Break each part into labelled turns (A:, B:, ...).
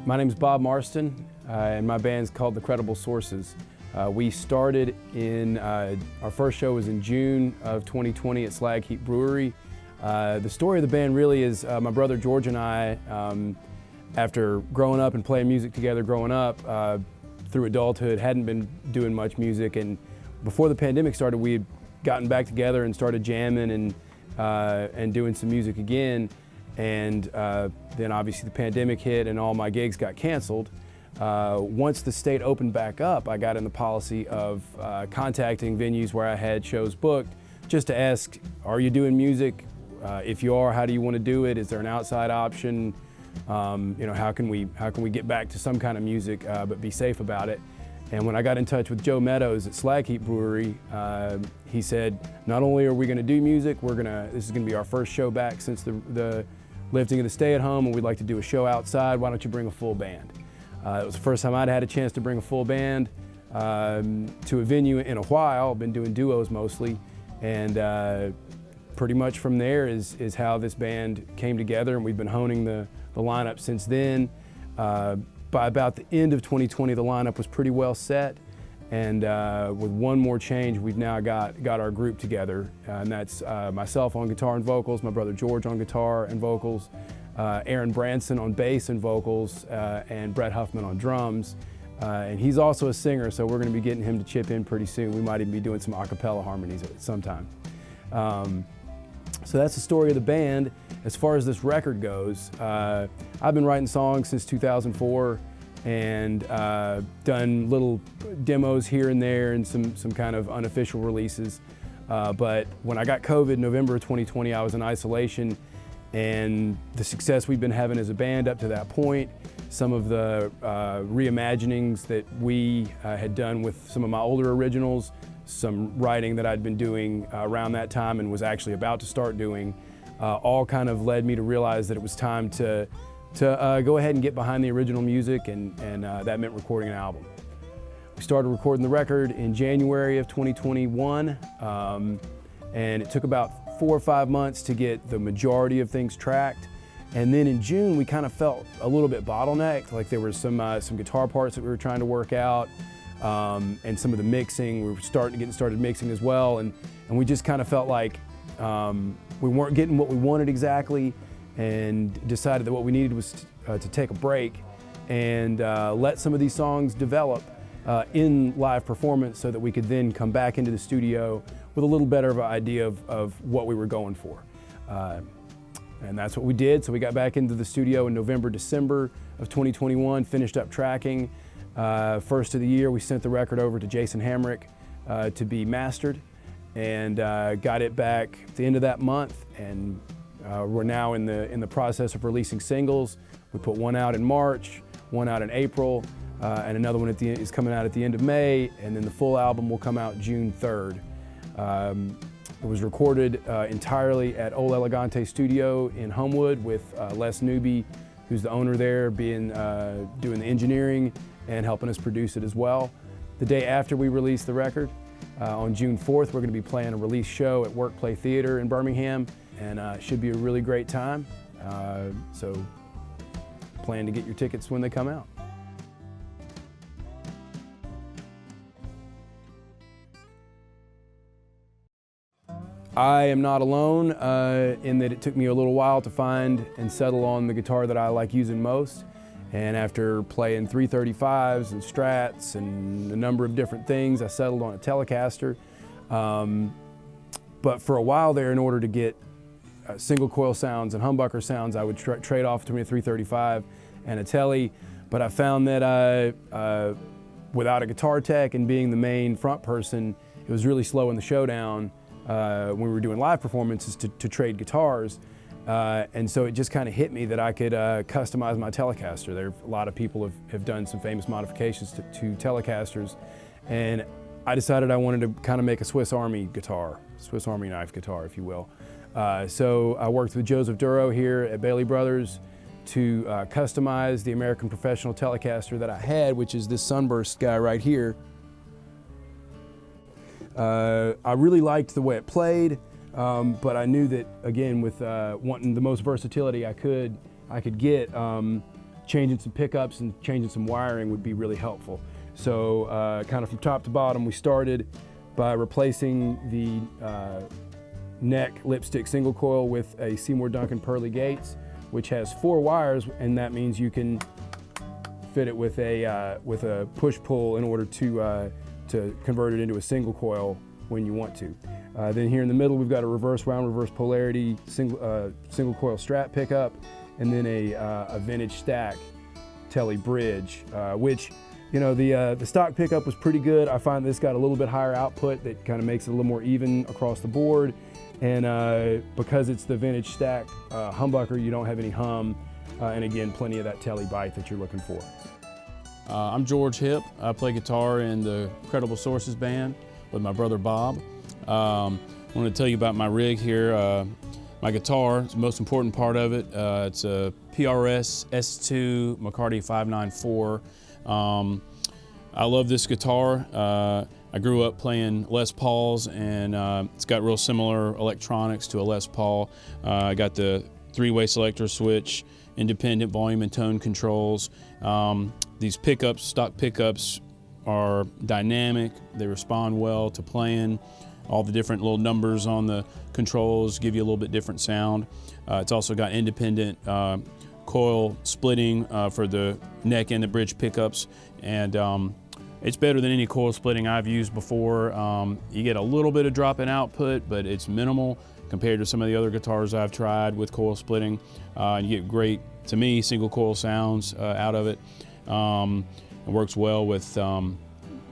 A: My name's Bob Marston, and my band's called The Credible Sources. We started in, our first show was in June of 2020 at Slag Heap Brewery. The story of the band really is my brother George and I, after growing up and playing music together growing up, through adulthood, hadn't been doing much music, and before the pandemic started, we had gotten back together and started jamming and doing some music again. And then obviously the pandemic hit and all my gigs got canceled. Once the state opened back up, I got in the policy of contacting venues where I had shows booked just to ask, are you doing music? If you are, how do you want to do it? Is there an outside option? You know, how can we get back to some kind of music but be safe about it? And when I got in touch with Joe Meadows at Slag Heap Brewery, he said, not only are we going to do music, this is going to be our first show back since the lifting of the stay-at-home, and we'd like to do a show outside. Why don't you bring a full band? It was the first time I'd had a chance to bring a full band to a venue in a while. I've been doing duos mostly, and pretty much from there is how this band came together, and we've been honing the lineup since then. By about the end of 2020, the lineup was pretty well set, and with one more change, we've now got our group together, and that's myself on guitar and vocals, my brother George on guitar and vocals, Aaron Branson on bass and vocals, and Brett Huffman on drums. And he's also a singer, so we're going to be getting him to chip in pretty soon. We might even be doing some a cappella harmonies at some time. So that's the story of the band. As far as this record goes, I've been writing songs since 2004 and done little demos here and there and some kind of unofficial releases. But when I got COVID in November of 2020, I was in isolation, and the success we've been having as a band up to that point, some of the reimaginings that we had done with some of my older originals, some writing that I'd been doing around that time and was actually about to start doing, all kind of led me to realize that it was time to go ahead and get behind the original music, and that meant recording an album. We started recording the record in January of 2021, and it took about 4 or 5 months to get the majority of things tracked. And then in June, we kind of felt a little bit bottlenecked, like there were some guitar parts that we were trying to work out, and some of the mixing, we were getting started mixing as well, and we just kind of felt like we weren't getting what we wanted exactly, and decided that what we needed was to take a break and let some of these songs develop in live performance so that we could then come back into the studio with a little better of an idea of what we were going for. And that's what we did. So we got back into the studio in November, December of 2021, finished up tracking. First of the year, we sent the record over to Jason Hamrick to be mastered, and got it back at the end of that month, and we're now in the process of releasing singles. We put one out in March, one out in April, and another one is coming out at the end of May, and then the full album will come out June 3rd. It was recorded entirely at Ol Elegante Studio in Homewood with Les Newby, who's the owner there, doing the engineering and helping us produce it as well. The day after we released the record, on June 4th, we're going to be playing a release show at WorkPlay Theater in Birmingham, and it should be a really great time. So plan to get your tickets when they come out. I am not alone in that it took me a little while to find and settle on the guitar that I like using most. And after playing 335s and Strats and a number of different things, I settled on a Telecaster. But for a while there, in order to get single coil sounds and humbucker sounds, I would trade off between a 335 and a Tele. But I found that without a guitar tech and being the main front person, it was really slow in the showdown when we were doing live performances to trade guitars. And so it just kind of hit me that I could customize my Telecaster. There a lot of people have done some famous modifications to Telecasters, and I decided I wanted to kind of make a Swiss Army guitar, Swiss Army knife guitar, if you will. So I worked with Joseph Duro here at Bailey Brothers to customize the American Professional Telecaster that I had, which is this Sunburst guy right here. I really liked the way it played. But I knew that, again, with wanting the most versatility I could get, changing some pickups and changing some wiring would be really helpful. So kind of from top to bottom, we started by replacing the neck lipstick single coil with a Seymour Duncan Pearly Gates, which has 4 wires, and that means you can fit it with a push-pull in order to convert it into a single coil when you want to. Then here in the middle, we've got a reverse wound, reverse polarity single coil strap pickup, and then a vintage stack Telly bridge, which, you know, the stock pickup was pretty good. I find this got a little bit higher output that kind of makes it a little more even across the board. And because it's the vintage stack humbucker, you don't have any hum, and again, plenty of that Telly bite that you're looking for.
B: I'm George Hipp. I play guitar in the Credible Sources band with my brother Bob. I want to tell you about my rig here. My guitar is the most important part of it. It's a PRS S2 McCarty 594. I love this guitar. I grew up playing Les Pauls, and it's got real similar electronics to a Les Paul. I got the 3-way selector switch, independent volume and tone controls. These pickups, stock pickups, are dynamic. They respond well to playing. All the different little numbers on the controls give you a little bit different sound. It's also got independent coil splitting for the neck and the bridge pickups, and it's better than any coil splitting I've used before. You get a little bit of drop in output, but it's minimal compared to some of the other guitars I've tried with coil splitting. You get great, to me, single coil sounds out of it. It works well with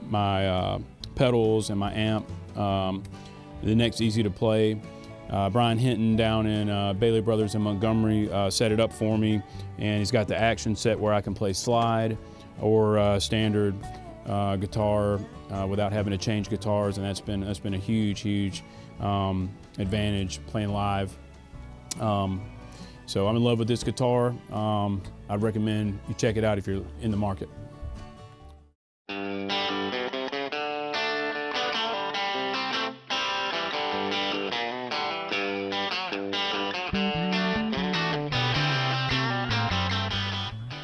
B: my pedals and my amp. The neck's easy to play. Brian Hinton down in Bailey Brothers in Montgomery set it up for me, and he's got the action set where I can play slide or standard guitar without having to change guitars, and that's been a huge advantage playing live. So I'm in love with this guitar. I'd recommend you check it out if you're in the market.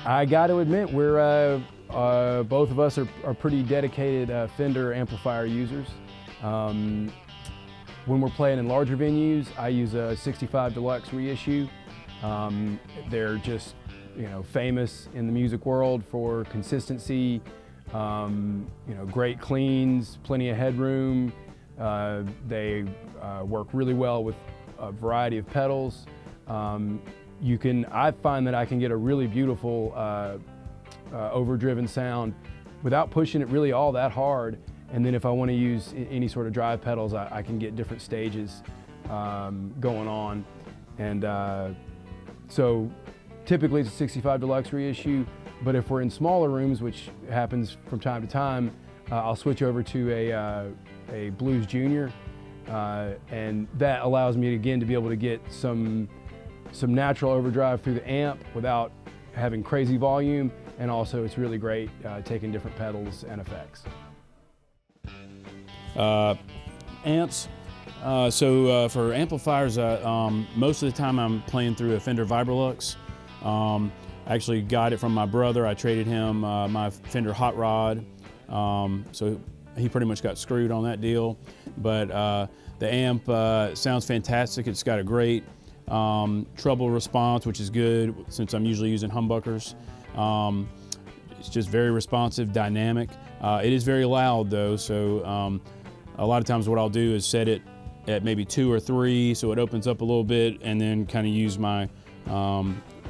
A: I got to admit, we're both of us are pretty dedicated Fender amplifier users. When we're playing in larger venues, I use a 65 Deluxe reissue. They're just, you know, famous in the music world for consistency, you know, great cleans, plenty of headroom. They work really well with a variety of pedals. I find that I can get a really beautiful overdriven sound without pushing it really all that hard. And then if I want to use any sort of drive pedals, I can get different stages going on. And so typically it's a 65 Deluxe reissue, but if we're in smaller rooms, which happens from time to time, I'll switch over to a Blues Junior, and that allows me again to be able to get some natural overdrive through the amp without having crazy volume, and also it's really great taking different pedals and effects.
B: Amps. So for amplifiers, most of the time I'm playing through a Fender Vibrolux. I actually got it from my brother. I traded him my Fender Hot Rod, so he pretty much got screwed on that deal. But the amp sounds fantastic. It's got a great treble response, which is good since I'm usually using humbuckers. It's just very responsive, dynamic. It is very loud though, so a lot of times what I'll do is set it at maybe 2 or 3 so it opens up a little bit, and then kind of use my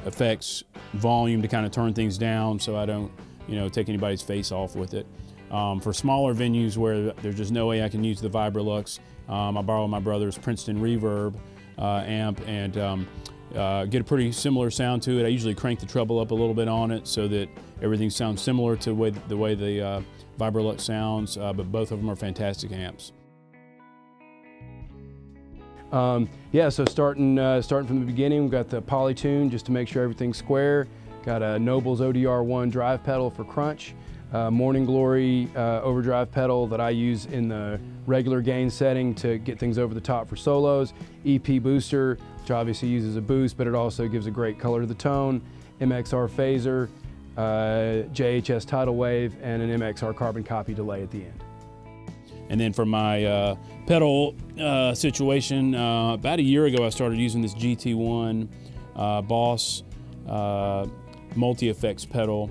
B: effects volume to kind of turn things down so I don't, you know, take anybody's face off with it. For smaller venues where there's just no way I can use the Vibrolux, I borrow my brother's Princeton Reverb amp and get a pretty similar sound to it. I usually crank the treble up a little bit on it so that everything sounds similar to the way the Vibrolux sounds, but both of them are fantastic amps.
A: Yeah, so starting from the beginning, we've got the Polytune just to make sure everything's square. Got a Noble's ODR1 drive pedal for crunch. Morning Glory overdrive pedal that I use in the regular gain setting to get things over the top for solos. EP booster, which obviously uses a boost, but it also gives a great color to the tone. MXR phaser, JHS tidal wave, and an MXR carbon copy delay at the end.
B: And then for my pedal situation, about a year ago I started using this GT1 Boss multi-effects pedal.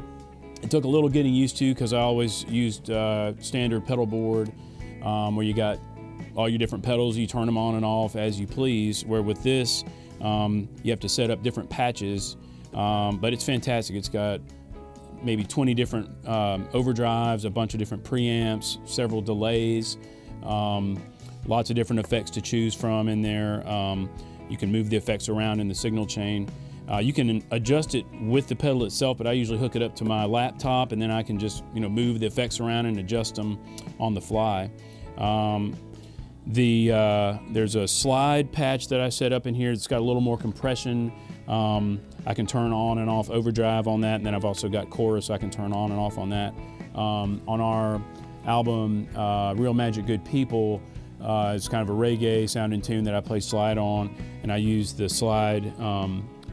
B: It took a little getting used to because I always used standard pedal board where you got all your different pedals, you turn them on and off as you please, where with this you have to set up different patches, but it's fantastic. It's got maybe 20 different overdrives, a bunch of different preamps, several delays, lots of different effects to choose from in there. You can move the effects around in the signal chain. You can adjust it with the pedal itself, but I usually hook it up to my laptop and then I can just move the effects around and adjust them on the fly. There's a slide patch that I set up in here. It's got a little more compression. I can turn on and off overdrive on that, and then I've also got chorus I can turn on and off on that. On our album, Real Magic Good People, it's kind of a reggae sounding tune that I play slide on, and I use the slide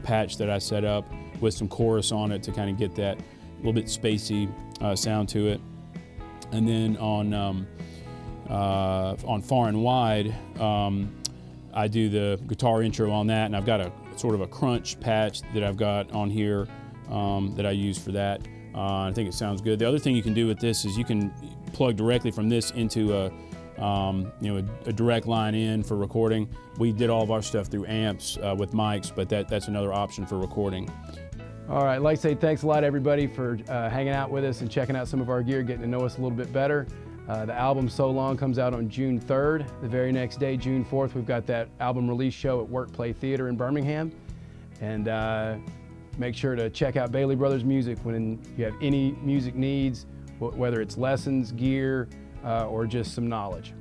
B: patch that I set up with some chorus on it to kind of get that little bit spacey sound to it. And then on Far and Wide, I do the guitar intro on that, and I've got a sort of a crunch patch that I've got on here that I use for that. I think it sounds good. The other thing you can do with this is you can plug directly from this into a direct line in for recording. We did all of our stuff through amps with mics, but that's another option for recording.
A: All right, I'd like to say thanks a lot everybody for hanging out with us and checking out some of our gear, getting to know us a little bit better. The album So Long comes out on June 3rd. The very next day, June 4th, we've got that album release show at WorkPlay Theater in Birmingham. And make sure to check out Bailey Brothers Music when you have any music needs, whether it's lessons, gear, or just some knowledge.